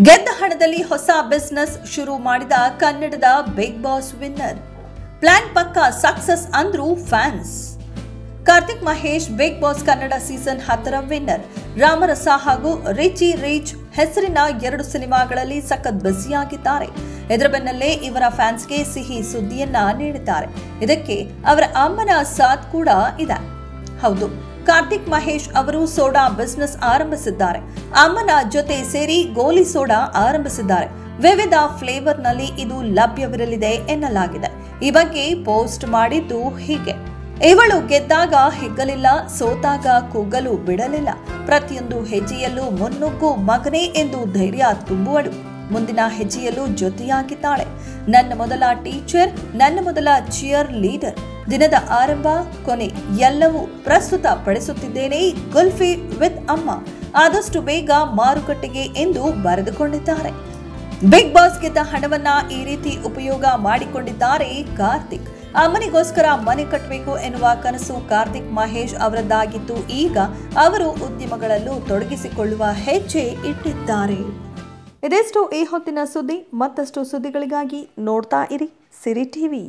ಗೆದ್ದ ಹಣದಲ್ಲಿ ಹೊಸ ಬಿಸ್ನೆಸ್ ಶುರು ಮಾಡಿದ ಕನ್ನಡದ ಬಿಗ್ ಬಾಸ್ ವಿನ್ನರ್. ಪ್ಲಾನ್ ಪಕ್ಕಾ ಸಕ್ಸಸ್ ಅಂದ್ರು fans. Karthik Mahesh Bigg Boss Kannada season 10ರ ವಿನ್ನರ್. ರಾಮರಸ ಹಾಗೂ ರಿಚಿ ರಿಚ್ ಹೆಸರಿನ 2 ಸಿನಿಮಾಗಳಲ್ಲಿ ಸಖತ್ ಬ್ಯುಸಿಯಾಗಿದ್ದಾರೆ. ಇದರ ಬೆನ್ನಲ್ಲೇ ಇವರ ಫ್ಯಾನ್ಸ್ಗೆ ಸಿಹಿ ಸುದ್ದಿಯನ್ನ ನೀಡಿದ್ದಾರೆ. ಇದಕ್ಕೆ ಅವರ ಅಮ್ಮನ ಸಾಥ್ ಕೂಡ ಇದೆ. ಹೌದು, ಕಾರ್ತಿಕ್ ಮಹೇಶ್ ಅವರು ಸೋಡಾ ಬಿಸ್ನೆಸ್ ಆರಂಭಿಸಿದ್ದಾರೆ. ಅಮ್ಮನ ಜೊತೆ ಸೇರಿ ಗೋಲಿ ಸೋಡಾ ಆರಂಭಿಸಿದ್ದಾರೆ. ವಿವಿಧ ಫ್ಲೇವರ್ ನಲ್ಲಿ ಇದು ಲಭ್ಯವಿರಲಿದೆ ಎನ್ನಲಾಗಿದೆ. ಈ ಬಗ್ಗೆ ಪೋಸ್ಟ್ ಮಾಡಿದ್ದು ಹೀಗೆ: ಇವಳು ಗೆದ್ದಾಗ ಹಿಗ್ಗಲಿಲ್ಲ, ಸೋತಾಗ ಕುಗ್ಗಲು ಬಿಡಲಿಲ್ಲ. ಪ್ರತಿಯೊಂದು ಹೆಜ್ಜೆಯಲ್ಲೂ ಮುನ್ನುಗ್ಗು ಮಗನೇ ಎಂದು ಧೈರ್ಯ ತುಂಬುವಳು. ಮುಂದಿನ ಹೆಜ್ಜೆಯಲ್ಲೂ ಜೊತೆಯಾಗಿದ್ದಾಳೆ. ನನ್ನ ಮೊದಲ ಟೀಚರ್, ನನ್ನ ಮೊದಲ ಚಿಯರ್ ಲೀಡರ್. ದಿನದ ಆರಂಭ ಕೊನೆ ಎಲ್ಲವೂ ಪ್ರಸ್ತುತ ಪಡಿಸುತ್ತಿದ್ದೇನೆ. ಗುಲ್ಫಿ ವಿತ್ ಅಮ್ಮ ಆದಷ್ಟು ಬೇಗ ಮಾರುಕಟ್ಟೆಗೆ ಎಂದು ಬರೆದುಕೊಂಡಿದ್ದಾರೆ. ಬಿಗ್ ಬಾಸ್ ಗೆದ್ದ ಹಣವನ್ನ ಈ ರೀತಿ ಉಪಯೋಗ ಮಾಡಿಕೊಂಡಿದ್ದಾರೆ ಕಾರ್ತಿಕ್. ಅಮ್ಮನಿಗೋಸ್ಕರ ಮನೆ ಕಟ್ಟಬೇಕು ಎನ್ನುವ ಕನಸು ಕಾರ್ತಿಕ್ ಮಹೇಶ್ ಅವರದ್ದಾಗಿತ್ತು. ಈಗ ಅವರು ಉದ್ಯಮಗಳಲ್ಲೂ ತೊಡಗಿಸಿಕೊಳ್ಳುವ ಹೆಜ್ಜೆ ಇಟ್ಟಿದ್ದಾರೆ. ಇದೆಷ್ಟು ಈ ಹೊತ್ತಿನ ಸುದ್ದಿ. ಮತ್ತಷ್ಟು ಸುದ್ದಿಗಳಿಗಾಗಿ ನೋಡ್ತಾ ಇರಿ ಸಿರಿ ಟಿವಿ.